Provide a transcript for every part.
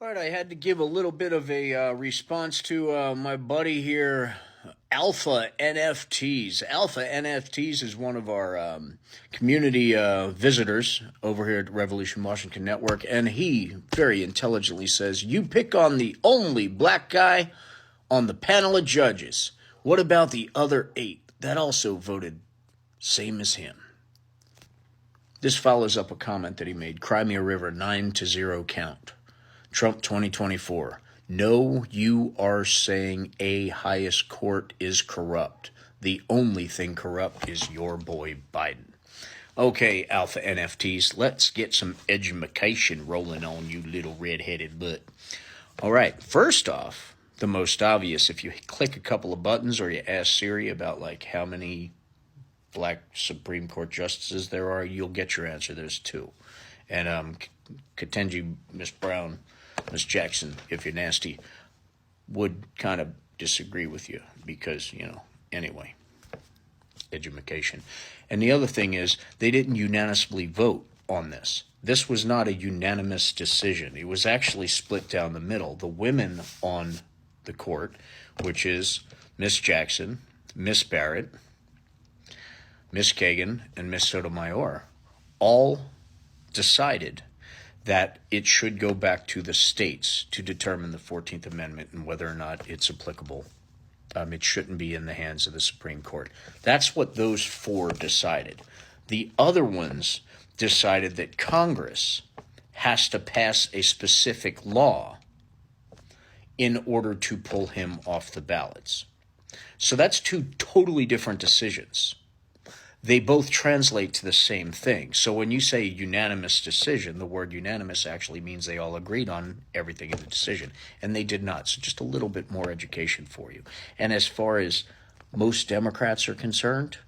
All right, I had to give a little bit of a response to my buddy here, Alpha NFTs. Alpha NFTs is one of our community visitors over here at Revolution Washington Network, and he very intelligently says, "You pick on the only black guy on the panel of judges. What about the other 8 that also voted same as him?" This follows up a comment that he made, Crimea River 9-0 count. Trump 2024. No, you are saying a highest court is corrupt. The only thing corrupt is your boy Biden. Okay, Alpha NFTs, let's get some edumacation rolling on you little red-headed butt. All right, first off, the most obvious, if you click a couple of buttons or you ask Siri about like how many black Supreme Court justices there are, you'll get your answer. There's 2. And Ketanji, Miss Brown, Miss Jackson, if you're nasty, would kind of disagree with you because, anyway, education. And the other thing is they didn't unanimously vote on this. This was not a unanimous decision. It was actually split down the middle. The women on the court, which is Miss Jackson, Miss Barrett, Miss Kagan, and Miss Sotomayor, all decided that it should go back to the states to determine the 14th Amendment and whether or not it's applicable. It shouldn't be in the hands of the Supreme Court. That's what those 4 decided. The other ones decided that Congress has to pass a specific law in order to pull him off the ballots. So that's 2 totally different decisions. They both translate to the same thing. So when you say unanimous decision, the word unanimous actually means they all agreed on everything in the decision, and they did not. So just a little bit more education for you. And as far as most Democrats are concerned,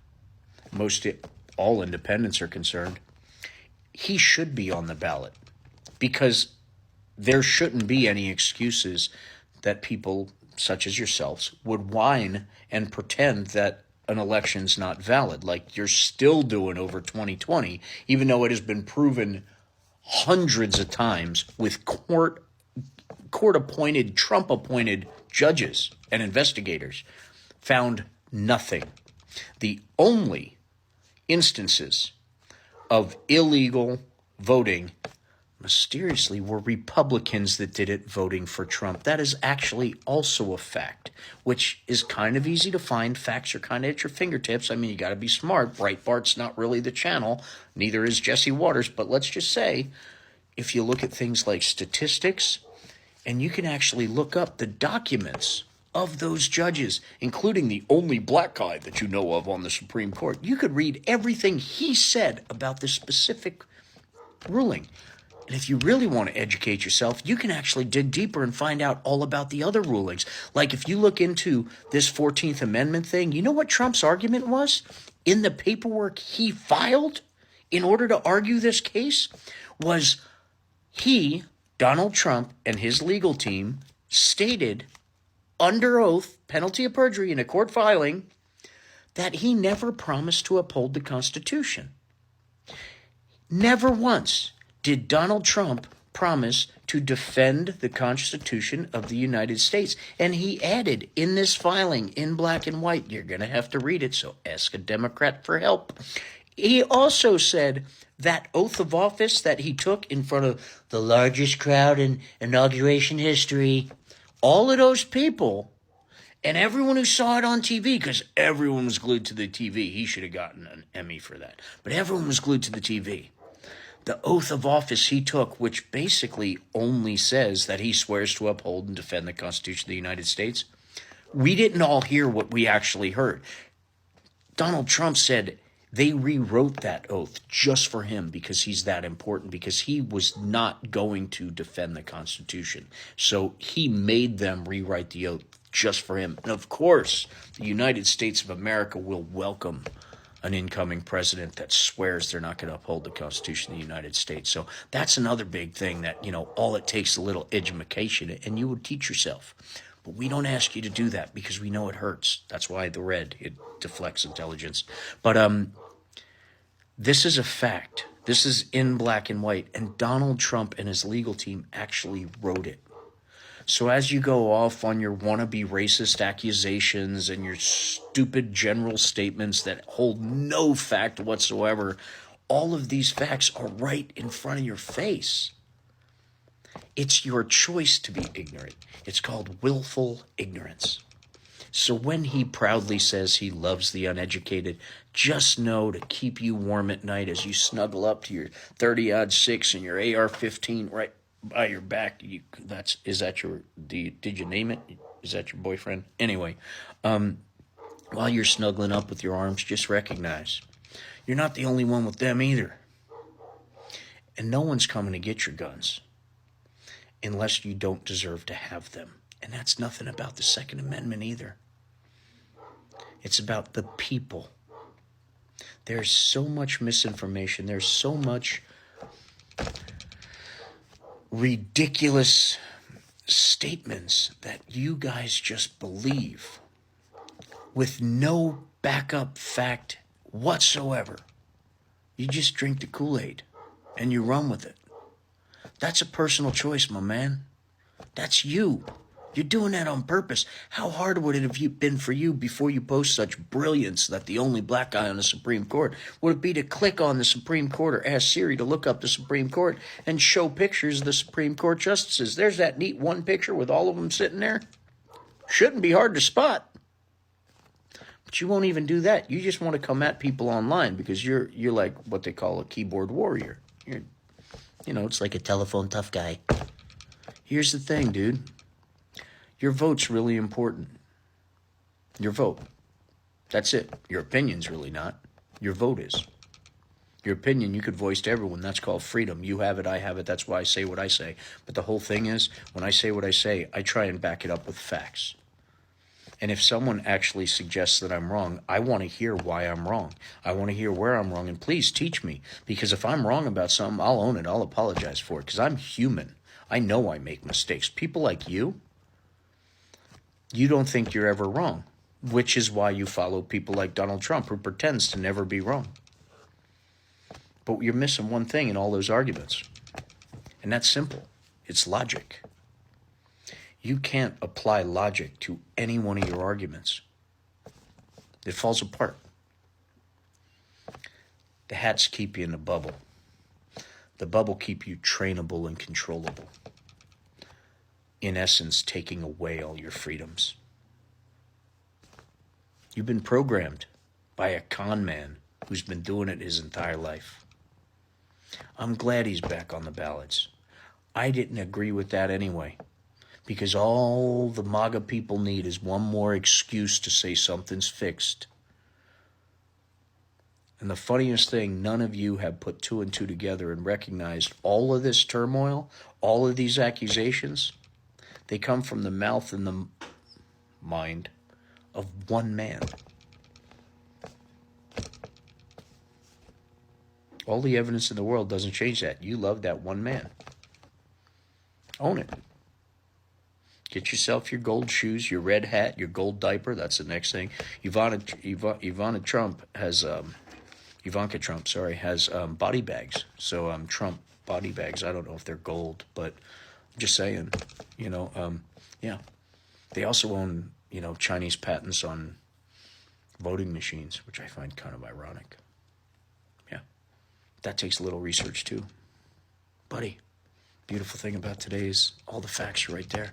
all independents are concerned, he should be on the ballot because there shouldn't be any excuses that people such as yourselves would whine and pretend that an election's not valid, like you're still doing over 2020, even though it has been proven hundreds of times with court-appointed, Trump-appointed judges and investigators found nothing. The only instances of illegal voting mysteriously were Republicans that did it voting for Trump. That is actually also a fact, which is kind of easy to find. Facts are kind of at your fingertips. I mean, you got to be smart. Breitbart's not really the channel. Neither is Jesse Waters. But let's just say, if you look at things like statistics, and you can actually look up the documents of those judges, including the only black guy that you know of on the Supreme Court, you could read everything he said about this specific ruling. And if you really want to educate yourself, you can actually dig deeper and find out all about the other rulings. Like if you look into this 14th Amendment thing, you know what Trump's argument was in the paperwork he filed in order to argue this case? Was he, Donald Trump, and his legal team stated under oath, penalty of perjury in a court filing, that he never promised to uphold the Constitution. Never once did Donald Trump promise to defend the Constitution of the United States. And he added in this filing in black and white, you're going to have to read it, so ask a Democrat for help. He also said that oath of office that he took in front of the largest crowd in inauguration history, all of those people and everyone who saw it on TV, because everyone was glued to the TV. He should have gotten an Emmy for that. But everyone was glued to the TV. The oath of office he took, which basically only says that he swears to uphold and defend the Constitution of the United States, we didn't all hear what we actually heard. Donald Trump said they rewrote that oath just for him because he's that important, because he was not going to defend the Constitution. So he made them rewrite the oath just for him. And of course, the United States of America will welcome an incoming president that swears they're not going to uphold the Constitution of the United States. So that's another big thing that, all it takes is a little education and you would teach yourself. But we don't ask you to do that because we know it hurts. That's why it deflects intelligence. But this is a fact This is in black and white, and Donald Trump and his legal team actually wrote it. So as you go off on your wannabe racist accusations and your stupid general statements that hold no fact whatsoever, all of these facts are right in front of your face. It's your choice to be ignorant. It's called willful ignorance. So when he proudly says he loves the uneducated, just know to keep you warm at night as you snuggle up to your 30-06 and your AR-15 right by your back. Did you name it? Is that your boyfriend? Anyway, while you're snuggling up with your arms, just recognize you're not the only one with them either. And no one's coming to get your guns unless you don't deserve to have them. And that's nothing about the Second Amendment either. It's about the people. There's so much misinformation. There's so much ridiculous statements that you guys just believe with no backup fact whatsoever. You just drink the Kool-Aid and you run with it. That's a personal choice, my man. That's you. You're doing that on purpose. How hard would it have been for you before you post such brilliance that the only black guy on the Supreme Court would it be to click on the Supreme Court or ask Siri to look up the Supreme Court and show pictures of the Supreme Court justices? There's that neat one picture with all of them sitting there. Shouldn't be hard to spot. But you won't even do that. You just want to come at people online because you're like what they call a keyboard warrior. It's like a telephone tough guy. Here's the thing, dude. Your vote's really important. Your vote. That's it. Your opinion's really not. Your vote is. Your opinion you could voice to everyone. That's called freedom. You have it, I have it. That's why I say what I say. But the whole thing is, when I say what I say, I try and back it up with facts. And if someone actually suggests that I'm wrong, I want to hear why I'm wrong. I want to hear where I'm wrong. And please teach me. Because if I'm wrong about something, I'll own it. I'll apologize for it. Because I'm human. I know I make mistakes. People like you don't think you're ever wrong, which is why you follow people like Donald Trump, who pretends to never be wrong. But you're missing one thing in all those arguments, and that's simple. It's logic. You can't apply logic to any one of your arguments. It falls apart. The hats keep you in a bubble. The bubble keep you trainable and controllable. In essence, taking away all your freedoms. You've been programmed by a con man who's been doing it his entire life. I'm glad he's back on the ballots. I didn't agree with that anyway, because all the MAGA people need is one more excuse to say something's fixed. And the funniest thing, none of you have put two and two together and recognized all of this turmoil, all of these accusations. They come from the mouth and the mind of one man. All the evidence in the world doesn't change that. You love that one man. Own it. Get yourself your gold shoes, your red hat, your gold diaper. That's the next thing. Ivanka Trump has body bags. So Trump body bags. I don't know if they're gold, but I'm just saying. Yeah. They also own Chinese patents on voting machines, which I find kind of ironic. Yeah. That takes a little research too. Buddy, beautiful thing about today is all the facts are right there.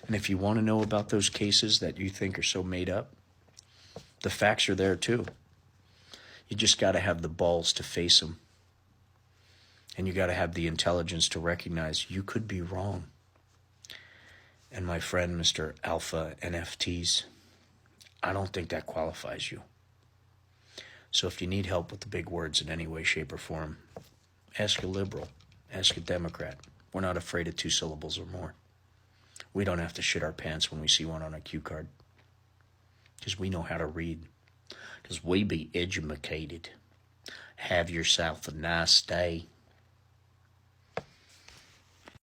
And if you want to know about those cases that you think are so made up, the facts are there too. You just got to have the balls to face them. And you got to have the intelligence to recognize you could be wrong. And my friend, Mr. Alpha NFTs, I don't think that qualifies you. So if you need help with the big words in any way, shape, or form, ask a liberal, ask a Democrat. We're not afraid of 2 syllables or more. We don't have to shit our pants when we see one on a cue card. Because we know how to read. Because we be educated. Have yourself a nice day.